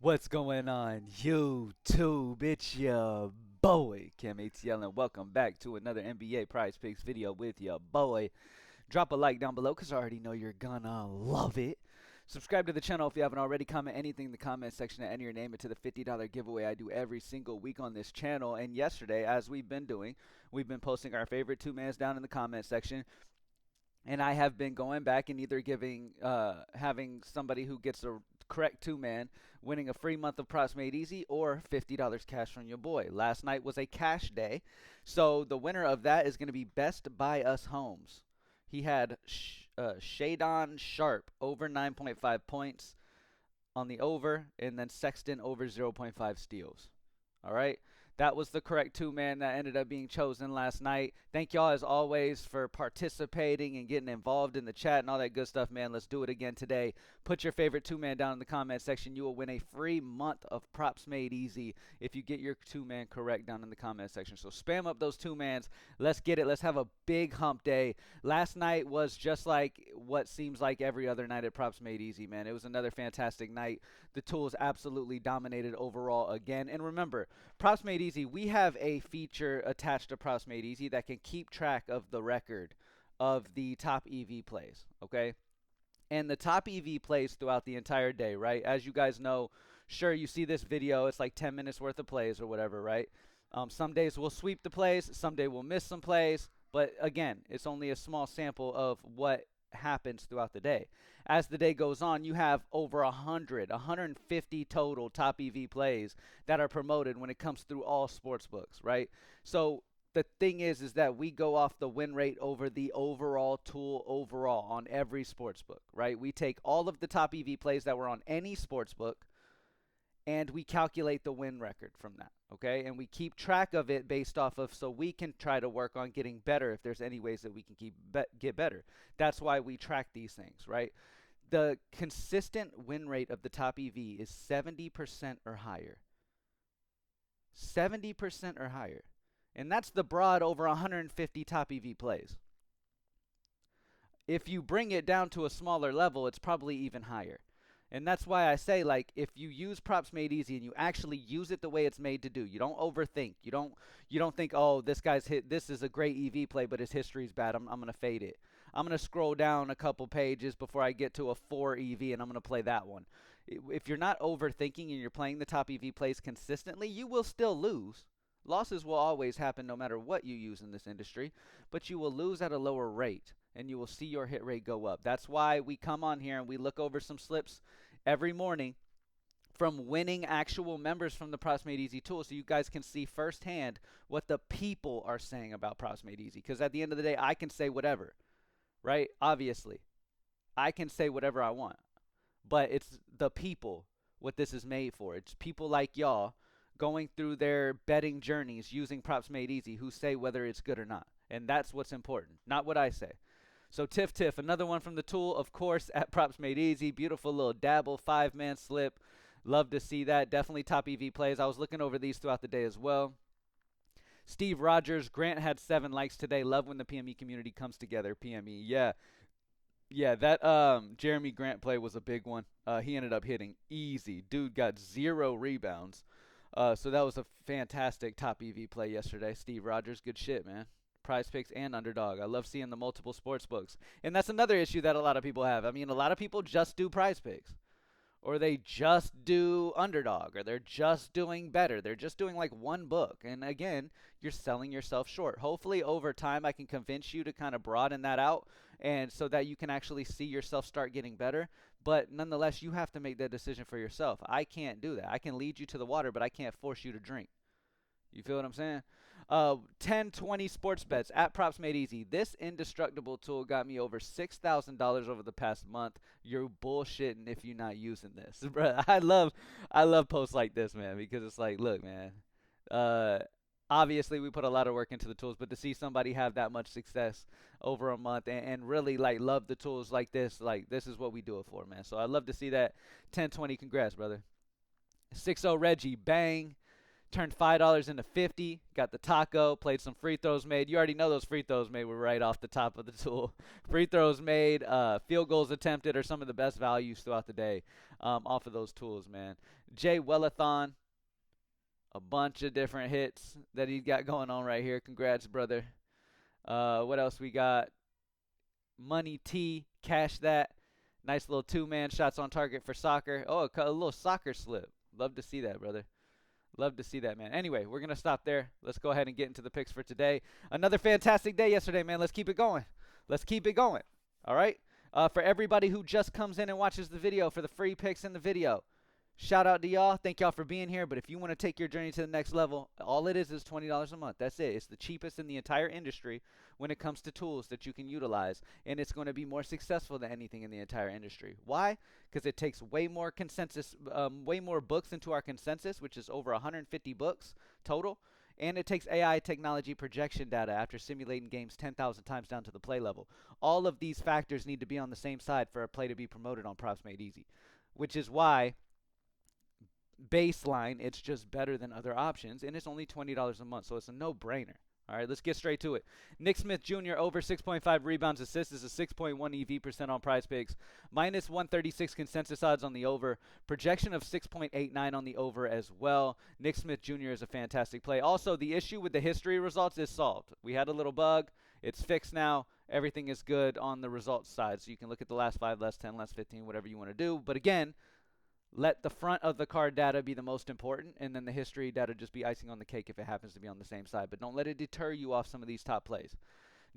What's going on, YouTube? It's your boy, Kim ATL, and welcome back to another NBA Prize Picks video with your boy. Drop a like down below because I already know you're gonna love it. Subscribe to the channel if you haven't already. Comment anything in the comment section and enter your name into the $50 giveaway I do every single week on this channel. And yesterday, as we've been doing, we've been posting our favorite two-mans down in the comment section. And I have been going back and either having somebody who gets a correct two-man winning a free month of props made easy or $50 cash from your boy. Last night was a cash day, so the winner of that is going to be Best Buy Us Homes. He had Shadon Sharp over 9.5 points on the over, and then Sexton over 0.5 steals. All right. That was the correct two-man that ended up being chosen last night. Thank y'all as always for participating and getting involved in the chat and all that good stuff, man. Let's do it again today. Put your favorite two-man down in the comment section. You will win a free month of props made easy if you get your two-man correct down in the comment section. So spam up those two-mans. Let's get it. Let's have a big hump day. Last night was just like what seems like every other night at props made easy, man. It was another fantastic night. The tools absolutely dominated overall again. And remember, Props Made Easy, we have a feature attached to Props Made Easy that can keep track of the record of the top EV plays, okay? And the top EV plays throughout the entire day, right? As you guys know, sure, you see this video, it's like 10 minutes worth of plays or whatever, right? Some days we'll sweep the plays, some day we'll miss some plays, but again, it's only a small sample of what happens throughout the day. As the day goes on, you have over 150 total top EV plays that are promoted when it comes through all sports books, right? So the thing is that we go off the win rate over the overall tool overall on every sports book, right? We take all of the top EV plays that were on any sports book and we calculate the win record from that, okay? And we keep track of it based off of, so we can try to work on getting better if there's any ways that we can get better. That's why we track these things, right? The consistent win rate of the top EV is 70% or higher. 70% or higher. And that's the broad over 150 top EV plays. If you bring it down to a smaller level, it's probably even higher. And that's why I say, like, if you use props made easy and you actually use it the way it's made to do, you don't overthink. You don't think, oh, this is a great EV play, but his history's bad. I'm gonna fade it. I'm gonna scroll down a couple pages before I get to a 4 EV and I'm gonna play that one. If you're not overthinking and you're playing the top EV plays consistently, you will still lose. Losses will always happen no matter what you use in this industry, but you will lose at a lower rate and you will see your hit rate go up. That's why we come on here and we look over some slips every morning from winning actual members from the Props Made Easy tool so you guys can see firsthand what the people are saying about Props Made Easy. Because at the end of the day, I can say whatever, right? Obviously, I can say whatever I want, but it's the people what this is made for. It's people like y'all going through their betting journeys using Props Made Easy who say whether it's good or not. And that's what's important, not what I say. So Tiff Tiff, another one from the tool, of course, at Props Made Easy. Beautiful little dabble 5-man slip. Love to see that. Definitely top EV plays. I was looking over these throughout the day as well. Steve Rogers, Grant had 7 likes today. Love when the PME community comes together. PME, yeah. Yeah, that Jeremy Grant play was a big one. He ended up hitting easy. Dude got 0 rebounds. So that was a fantastic top EV play yesterday. Steve Rogers, good shit, man. Prize Picks and Underdog. I love seeing the multiple sports books. And that's another issue that a lot of people have. I mean, a lot of people just do Prize Picks. Or they just do Underdog. Or they're just doing better. They're just doing like one book. And again, you're selling yourself short. Hopefully over time I can convince you to kind of broaden that out. And so that you can actually see yourself start getting better. But nonetheless, you have to make that decision for yourself. I can't do that. I can lead you to the water, but I can't force you to drink. You feel what I'm saying? 10, 20 sports bets at Props Made Easy. This indestructible tool got me over $6,000 over the past month. You're bullshitting if you're not using this, bro. I love posts like this, man, because it's like, look, man. Uh, Obviously we put a lot of work into the tools, but to see somebody have that much success over a month and really like love the tools like this is what we do it for, man. So I love to see that. 10, 20. Congrats, brother. 6-0 Reggie, bang. Turned $5 into 50. Got the taco. Played some free throws made. You already know those free throws made were right off the top of the tool. Free throws made, field goals attempted are some of the best values throughout the day off of those tools, man. Jay Wellathon, a bunch of different hits that he's got going on right here. Congrats, brother. What else we got? Money T, cash that. Nice little two-man shots on target for soccer. Oh, a little soccer slip. Love to see that, brother. Love to see that, man. Anyway, we're going to stop there. Let's go ahead and get into the picks for today. Another fantastic day yesterday, man. Let's keep it going. Let's keep it going. All right? For everybody who just comes in and watches the video, for the free picks in the video, shout out to y'all. Thank y'all for being here. But if you want to take your journey to the next level, all it is $20 a month. That's it. It's the cheapest in the entire industry when it comes to tools that you can utilize. And it's going to be more successful than anything in the entire industry. Why? Because it takes way more way more books into our consensus, which is over 150 books total. And it takes AI technology projection data after simulating games 10,000 times down to the play level. All of these factors need to be on the same side for a play to be promoted on Props Made Easy, which is why baseline, it's just better than other options, and it's only $20 a month, so it's a no-brainer. All right, let's get straight to it. Nick Smith Jr. over 6.5 rebounds assists is a 6.1 EV percent on Prizepicks. Minus 136 consensus odds on the over. Projection of 6.89 on the over as well. Nick Smith Jr. is a fantastic play. Also, the issue with the history results is solved. We had a little bug. It's fixed now. Everything is good on the results side. So you can look at the last 5, last 10, last 15, whatever you want to do. But again, let the front of the card data be the most important, and then the history data just be icing on the cake if it happens to be on the same side. But don't let it deter you off some of these top plays.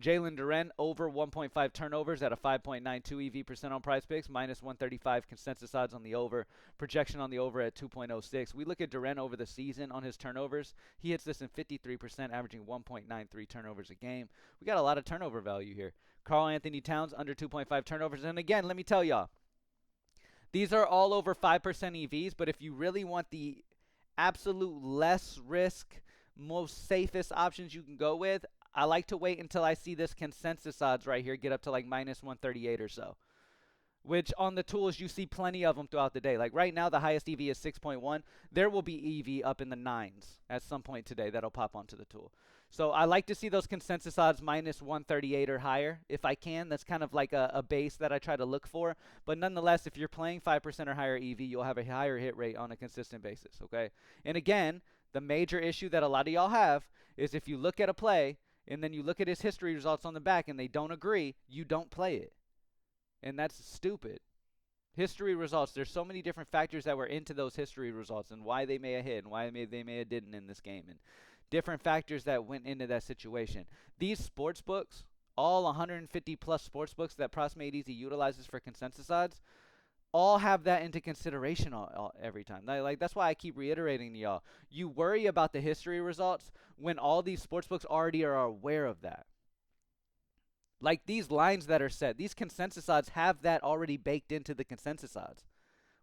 Jalen Duren over 1.5 turnovers at a 5.92 EV percent on Prizepicks, minus 135 consensus odds on the over. Projection on the over at 2.06. We look at Duren over the season on his turnovers. He hits this in 53%, averaging 1.93 turnovers a game. We got a lot of turnover value here. Karl Anthony Towns under 2.5 turnovers. And again, let me tell y'all, these are all over 5% EVs, but if you really want the absolute less risk, most safest options you can go with, I like to wait until I see this consensus odds right here get up to like minus 138 or so, which on the tools you see plenty of them throughout the day. Like right now, the highest EV is 6.1. There will be EV up in the 9s at some point today that'll pop onto the tool. So I like to see those consensus odds minus 138 or higher if I can. That's kind of like a base that I try to look for. But nonetheless, if you're playing 5% or higher EV, you'll have a higher hit rate on a consistent basis, okay? And again, the major issue that a lot of y'all have is if you look at a play and then you look at his history results on the back and they don't agree, you don't play it. And that's stupid. History results, there's so many different factors that were into those history results and why they may have hit and why they may have didn't in this game. And different factors that went into that situation. These sports books, all 150 plus sports books that Props Made Easy utilizes for consensus odds, all have that into consideration every time. Like that's why I keep reiterating to y'all. You worry about the history results when all these sports books already are aware of that. Like these lines that are set, these consensus odds have that already baked into the consensus odds.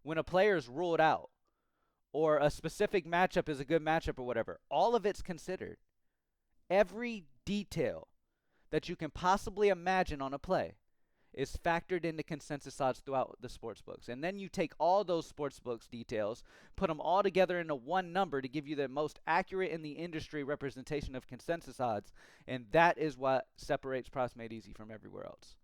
When a player is ruled out, or a specific matchup is a good matchup or whatever, all of it's considered. Every detail that you can possibly imagine on a play is factored into consensus odds throughout the sports books. And then you take all those sports books details, put them all together into one number to give you the most accurate in the industry representation of consensus odds. And that is what separates Props Made Easy from everywhere else.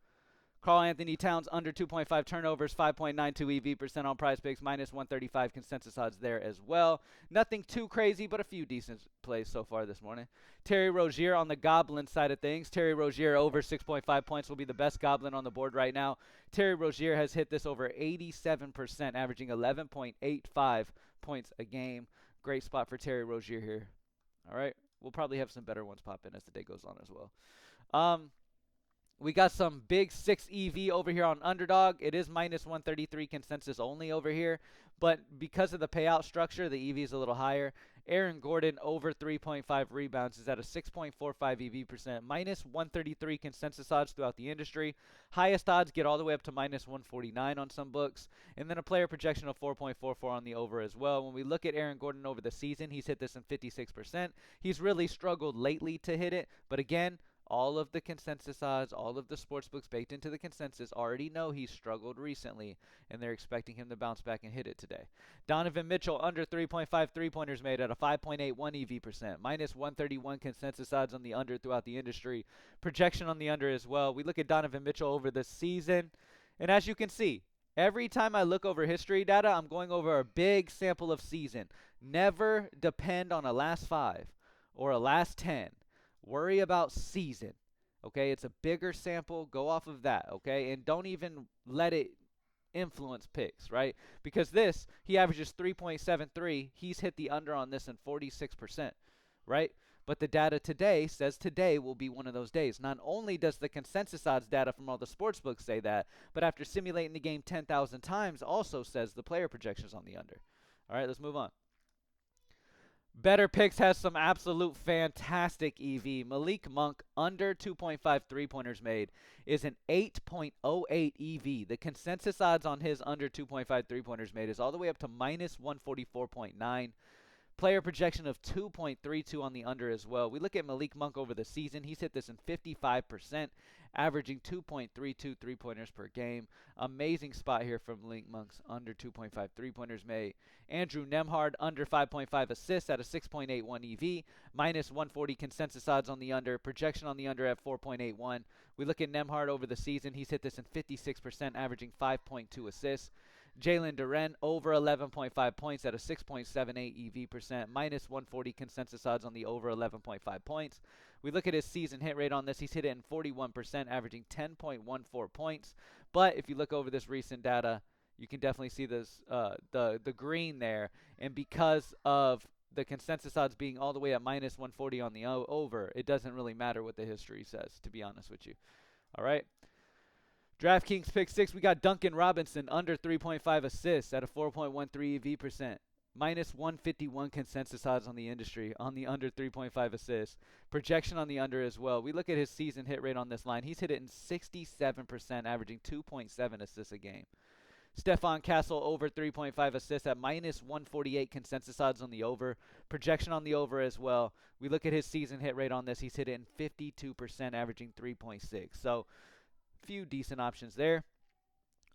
Karl Anthony Towns under 2.5 turnovers, 5.92 EV percent on Prizepicks, minus 135 consensus odds there as well. Nothing too crazy, but a few decent plays so far this morning. Terry Rozier on the Goblin side of things. Terry Rozier over 6.5 points will be the best Goblin on the board right now. Terry Rozier has hit this over 87%, averaging 11.85 points a game. Great spot for Terry Rozier here. All right, we'll probably have some better ones pop in as the day goes on as well. We got some big 6 EV over here on Underdog. It is minus 133 consensus only over here. But because of the payout structure, the EV is a little higher. Aaron Gordon over 3.5 rebounds is at a 6.45 EV percent. Minus 133 consensus odds throughout the industry. Highest odds get all the way up to minus 149 on some books. And then a player projection of 4.44 on the over as well. When we look at Aaron Gordon over the season, he's hit this in 56%. He's really struggled lately to hit it. But again, all of the consensus odds, all of the sports books baked into the consensus already know he's struggled recently, and they're expecting him to bounce back and hit it today. Donovan Mitchell under 3.5 three-pointers made at a 5.81 EV percent, minus 131 consensus odds on the under throughout the industry. Projection on the under as well. We look at Donovan Mitchell over the season, and as you can see, every time I look over history data, I'm going over a big sample of season. Never depend on a last 5 or a last 10. Worry about season. Okay, it's a bigger sample. Go off of that. Okay, and don't even let it influence picks, right? Because this, he averages 3.73. He's hit the under on this in 46%, right? But the data today says today will be one of those days. Not only does the consensus odds data from all the sports books say that, but after simulating the game 10,000 times also says the player projections on the under. All right, let's move on. BetRPicks has some absolute fantastic EV. Malik Monk, under 2.5 three-pointers made, is an 8.08 EV. The consensus odds on his under 2.5 three-pointers made is all the way up to minus 144.9. Player projection of 2.32 on the under as well. We look at Malik Monk over the season. He's hit this in 55%, averaging 2.32 three-pointers per game. Amazing spot here from Malik Monk's under 2.5 three-pointers made. Andrew Nembhard, under 5.5 assists at a 6.81 EV, minus 140 consensus odds on the under. Projection on the under at 4.81. We look at Nembhard over the season. He's hit this in 56%, averaging 5.2 assists. Jalen Duren, over 11.5 points at a 6.78 EV percent, minus 140 consensus odds on the over 11.5 points. We look at his season hit rate on this. He's hit it in 41%, averaging 10.14 points. But if you look over this recent data, you can definitely see this the green there. And because of the consensus odds being all the way at minus 140 on the over, it doesn't really matter what the history says, to be honest with you. All right. DraftKings pick 6, we got Duncan Robinson, under 3.5 assists at a 4.13 EV percent. Minus 151 consensus odds on the industry on the under 3.5 assists. Projection on the under as well. We look at his season hit rate on this line. He's hit it in 67%, averaging 2.7 assists a game. Stephon Castle, over 3.5 assists at minus 148 consensus odds on the over. Projection on the over as well. We look at his season hit rate on this. He's hit it in 52%, averaging 3.6. So, few decent options there.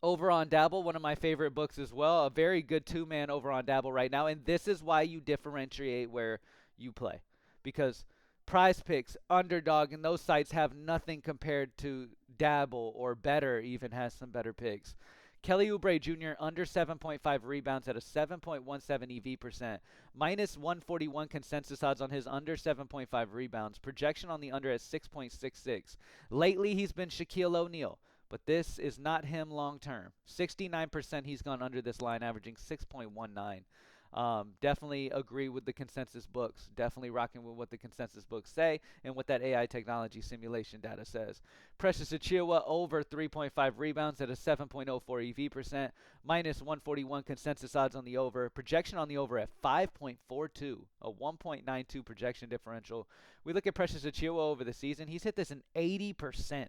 Over on Dabble, one of my favorite books as well. A very good two-man over on Dabble right now. And this is why you differentiate where you play. Because Prizepicks, Underdog, and those sites have nothing compared to Dabble, or BETR even has some better picks. Kelly Oubre Jr., under 7.5 rebounds at a 7.17 EV percent. Minus 141 consensus odds on his under 7.5 rebounds. Projection on the under at 6.66. Lately, he's been Shaquille O'Neal, but this is not him long term. 69% he's gone under this line, averaging 6.19. Definitely agree with the consensus books. Definitely rocking with what the consensus books say and what that AI technology simulation data says. Precious Achiuwa, over 3.5 rebounds at a 7.04 EV percent. Minus 141 consensus odds on the over. Projection on the over at 5.42. A 1.92 projection differential. We look at Precious Achiuwa over the season. He's hit this in 80%,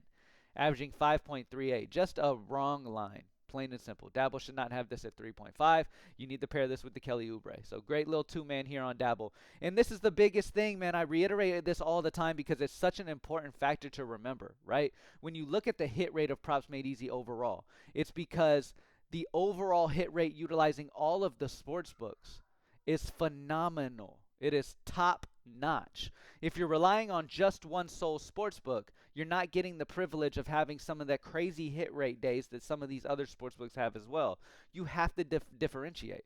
averaging 5.38. Just a wrong line. Plain and simple. Dabble should not have this at 3.5. You need to pair this with the Kelly Oubre. So great little two-man here on Dabble. And this is the biggest thing, man. I reiterate this all the time because it's such an important factor to remember, right? When you look at the hit rate of props made easy overall, it's because the overall hit rate utilizing all of the sports books is phenomenal. It is top notch. If you're relying on just one sole sports book, you're not getting the privilege of having some of that crazy hit rate days that some of these other sports books have as well. You have to differentiate.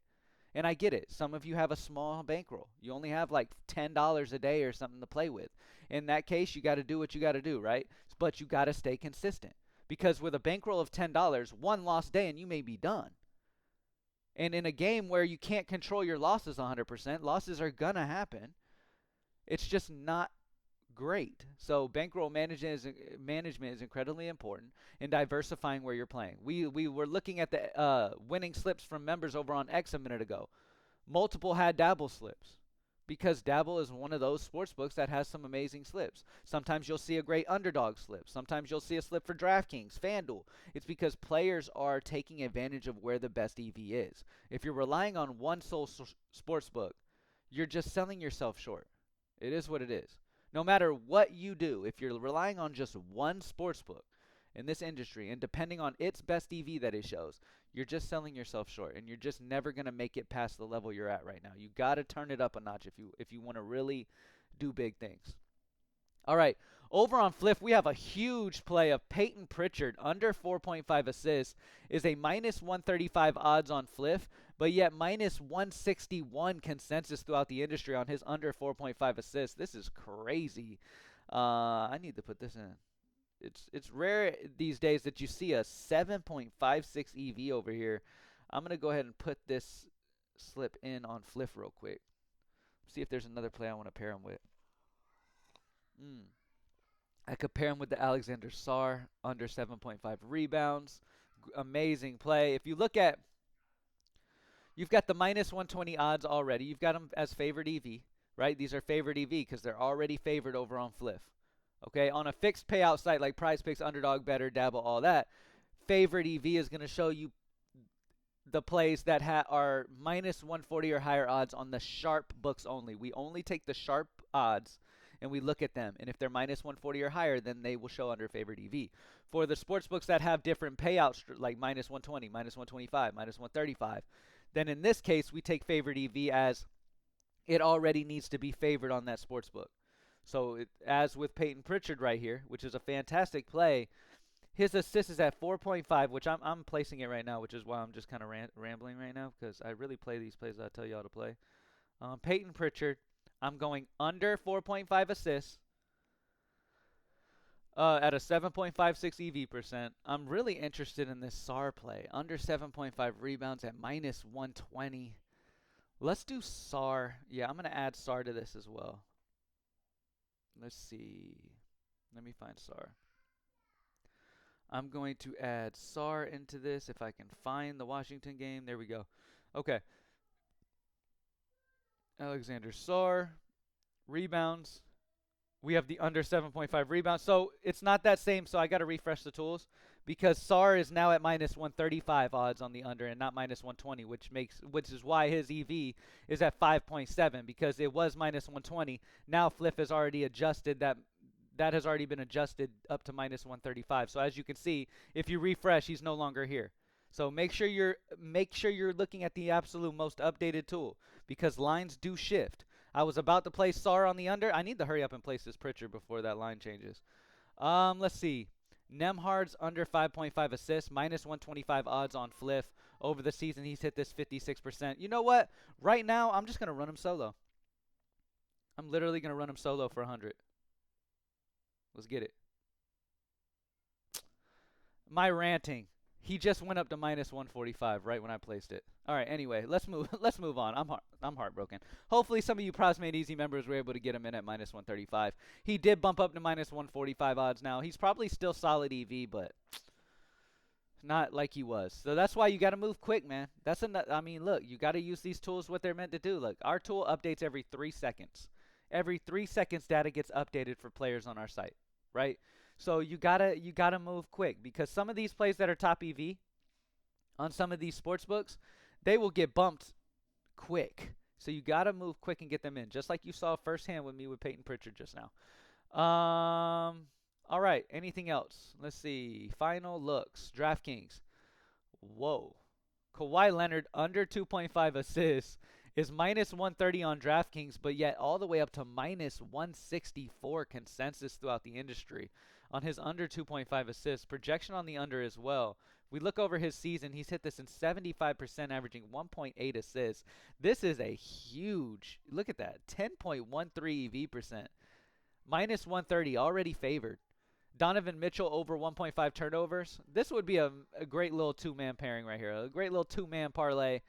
And I get it. Some of you have a small bankroll. You only have like $10 a day or something to play with. In that case, you got to do what you got to do, right? But you got to stay consistent. Because with a bankroll of $10, one lost day and you may be done. And in a game where you can't control your losses 100%, losses are going to happen. It's just not great. So bankroll management is incredibly important in diversifying where you're playing. We were looking at the winning slips from members over on X a minute ago. Multiple had Dabble slips because Dabble is one of those sports books that has some amazing slips. Sometimes you'll see a great underdog slip. Sometimes you'll see a slip for DraftKings, FanDuel. It's because players are taking advantage of where the best EV is. If you're relying on one sole sports book, you're just selling yourself short. It is what it is. No matter what you do, if you're relying on just one sports book in this industry and depending on its best EV that it shows, you're just selling yourself short and you're just never going to make it past the level you're at right now. You got to turn it up a notch if you want to really do big things. All right, over on Fliff, we have a huge play of Peyton Pritchard under 4.5 assists is a minus 135 odds on Fliff, but yet minus 161 consensus throughout the industry on his under 4.5 assists. This is crazy. I need to put this in. It's rare these days that you see a 7.56 EV over here. I'm going to go ahead and put this slip in on Fliff real quick. See if there's another play I want to pair him with. I could pair him with the Alexander Sarr under 7.5 rebounds. Amazing play. If you look at, you've got the minus 120 odds already. You've got them as favored EV, right? These are favored EV because they're already favored over on Fliff. Okay, on a fixed payout site like Prizepicks, UNDERDOG, BETR, DABBLE, all that, favored EV is going to show you the plays that are minus 140 or higher odds on the sharp books only. We only take the sharp odds and we look at them. And if they're minus 140 or higher, then they will show under favored EV. For the sports books that have different payouts, like minus 120, minus 125, minus 135, then in this case, we take favored EV as it already needs to be favored on that sports book. So as with Peyton Pritchard right here, which is a fantastic play, his assist is at 4.5, which I'm placing it right now, which is why I'm just kind of rambling right now because I really play these plays I tell y'all to play. Peyton Pritchard, I'm going under 4.5 assists at a 7.56 EV percent. I'm really interested in this Sarr play. Under 7.5 rebounds at minus 120. Let's do Sarr. Yeah, I'm going to add Sarr to this as well. Let's see. Let me find Sarr. I'm going to add Sarr into this if I can find the Washington game. There we go. Okay. Alexander Sarr. Rebounds. We have the under 7.5 rebounds. So it's not that same, so I got to refresh the tools because Sarr is now at minus 135 odds on the under and not minus 120, which is why his EV is at 5.7 because it was minus 120. Now Fliff has already adjusted that has already been adjusted up to minus 135. So as you can see, if you refresh, he's no longer here. So make sure you're looking at the absolute most updated tool because lines do shift. I was about to place Sarr on the under. I need to hurry up and place this Pritchard before that line changes. Let's see. Nemhard's under 5.5 assists, minus 125 odds on Fliff. Over the season, he's hit this 56%. You know what? Right now, I'm just going to run him solo. I'm literally going to run him solo for 100. Let's get it. My ranting. He just went up to minus 145 right when I placed it. All right, anyway, let's move on. I'm heartbroken. Hopefully some of you Props Made Easy members were able to get him in at minus 135. He did bump up to minus 145 odds now. He's probably still solid EV, but not like he was. So that's why you got to move quick, man. I mean, look, you got to use these tools what they're meant to do. Look, our tool updates every 3 seconds. Every 3 seconds data gets updated for players on our site, right? So you gotta move quick because some of these plays that are top EV on some of these sports books, they will get bumped quick. So you gotta move quick and get them in, just like you saw firsthand with me with Peyton Pritchard just now. All right, anything else? Let's see. Final looks. DraftKings. Whoa. Kawhi Leonard under 2.5 assists is minus 130 on DraftKings, but yet all the way up to minus 164 consensus throughout the industry on his under 2.5 assists. Projection on the under as well. We look over his season, he's hit this in 75%, averaging 1.8 assists. This is a huge, look at that, 10.13 EV percent. Minus 130, already favored. Donovan Mitchell over 1.5 turnovers. This would be a great little two-man pairing right here. A great little two-man parlay.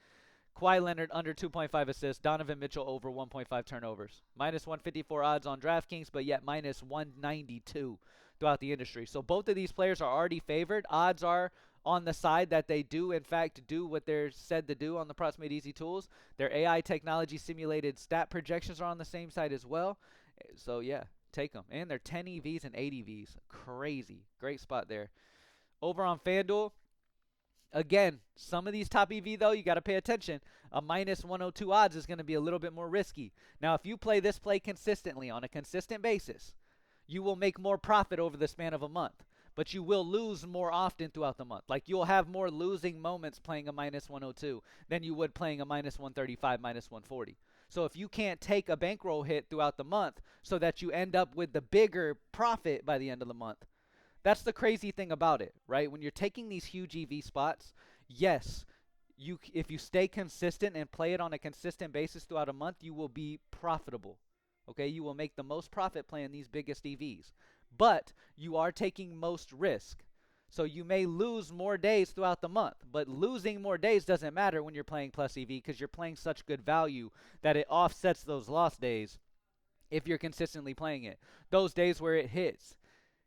Kawhi Leonard under 2.5 assists. Donovan Mitchell over 1.5 turnovers. Minus 154 odds on DraftKings, but yet minus 192 throughout the industry. So both of these players are already favored. Odds are on the side that they do, in fact, do what they're said to do on the Props Made Easy tools. Their AI technology simulated stat projections are on the same side as well. So, yeah, take them. And they're 10 EVs and 8 EVs. Crazy. Great spot there. Over on FanDuel, Again, some of these top EV, though, you got to pay attention. A minus 102 odds is going to be a little bit more risky. Now, if you play this play consistently on a consistent basis, you will make more profit over the span of a month. But you will lose more often throughout the month. Like, you'll have more losing moments playing a minus 102 than you would playing a minus 135, minus 140. So if you can't take a bankroll hit throughout the month so that you end up with the bigger profit by the end of the month, that's the crazy thing about it, right? When you're taking these huge EV spots, yes, if you stay consistent and play it on a consistent basis throughout a month, you will be profitable. Okay, you will make the most profit playing these biggest EVs. But you are taking most risk. So you may lose more days throughout the month, but losing more days doesn't matter when you're playing plus EV because you're playing such good value that it offsets those lost days if you're consistently playing it. Those days where it hits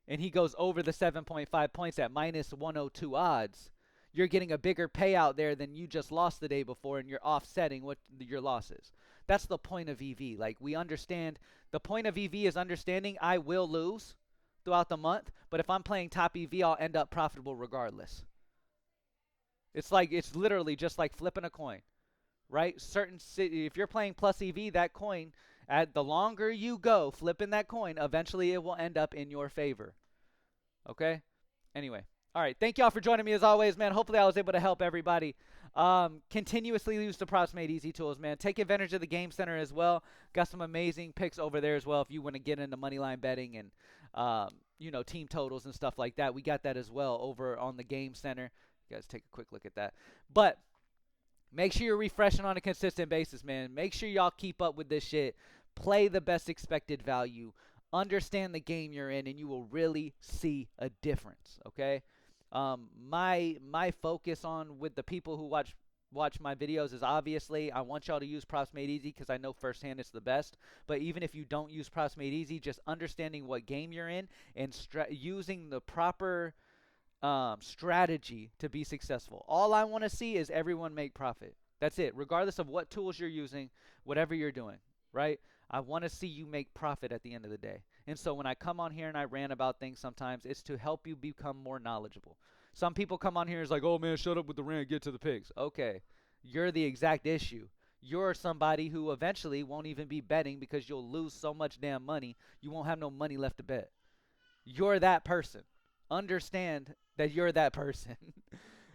and he goes over the 7.5 points at minus 102 odds, you're getting a bigger payout there than you just lost the day before, and you're offsetting what your losses. That's the point of EV. Like, we understand, the point of EV is understanding I will lose throughout the month, but if I'm playing top EV, I'll end up profitable regardless. It's literally just like flipping a coin, right? If you're playing plus EV, that coin, the longer you go flipping that coin, eventually it will end up in your favor. Okay? Anyway. All right. Thank y'all for joining me as always, man. Hopefully I was able to help everybody. Continuously use the Props Made Easy tools, man. Take advantage of the Game Center as well. Got some amazing picks over there as well if you want to get into moneyline betting and team totals and stuff like that. We got that as well over on the Game Center. You guys take a quick look at that. But make sure you're refreshing on a consistent basis, man. Make sure y'all keep up with this shit. Play the best expected value. Understand the game you're in, and you will really see a difference, okay? My focus on with the people who watch my videos is obviously I want y'all to use Props Made Easy because I know firsthand it's the best. But even if you don't use Props Made Easy, just understanding what game you're in and using the proper strategy to be successful. All I want to see is everyone make profit. That's it, regardless of what tools you're using, whatever you're doing, right? I want to see you make profit at the end of the day. And so when I come on here and I rant about things sometimes, it's to help you become more knowledgeable. Some people come on here and it's like, oh man, shut up with the rant, get to the picks. Okay, you're the exact issue. You're somebody who eventually won't even be betting because you'll lose so much damn money, you won't have no money left to bet. You're that person. Understand that you're that person.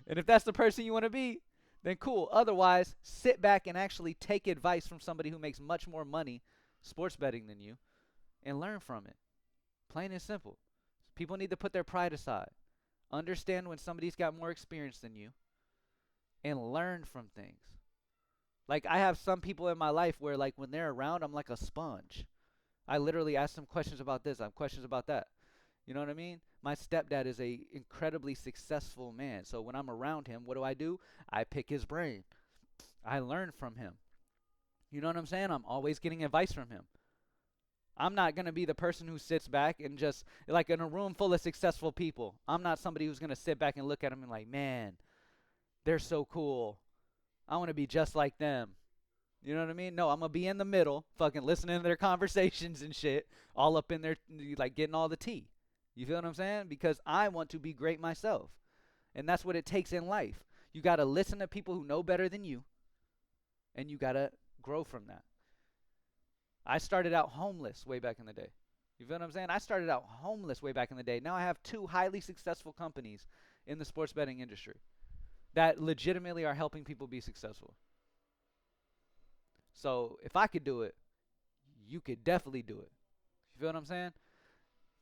And if that's the person you want to be, then cool. Otherwise, sit back and actually take advice from somebody who makes much more money sports betting than you and learn from it. Plain and simple. People need to put their pride aside. Understand when somebody's got more experience than you and learn from things. Like, I have some people in my life where, like, when they're around, I'm like a sponge. I literally ask them questions about this, I have questions about that. You know what I mean? My stepdad is a incredibly successful man. So when I'm around him, what do? I pick his brain. I learn from him. You know what I'm saying? I'm always getting advice from him. I'm not going to be the person who sits back and just, like in a room full of successful people, I'm not somebody who's going to sit back and look at them and like, man, they're so cool. I want to be just like them. You know what I mean? No, I'm going to be in the middle, fucking listening to their conversations and shit, all up in there, like getting all the tea. You feel what I'm saying? Because I want to be great myself. And that's what it takes in life. You got to listen to people who know better than you, and you got to grow from that. I started out homeless way back in the day. You feel what I'm saying? I started out homeless way back in the day. Now I have 2 highly successful companies in the sports betting industry that legitimately are helping people be successful. So if I could do it, you could definitely do it. You feel what I'm saying?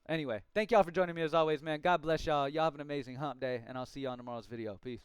Anyway, thank y'all for joining me as always, man. God bless y'all. Y'all have an amazing hump day, and I'll see y'all on tomorrow's video. Peace.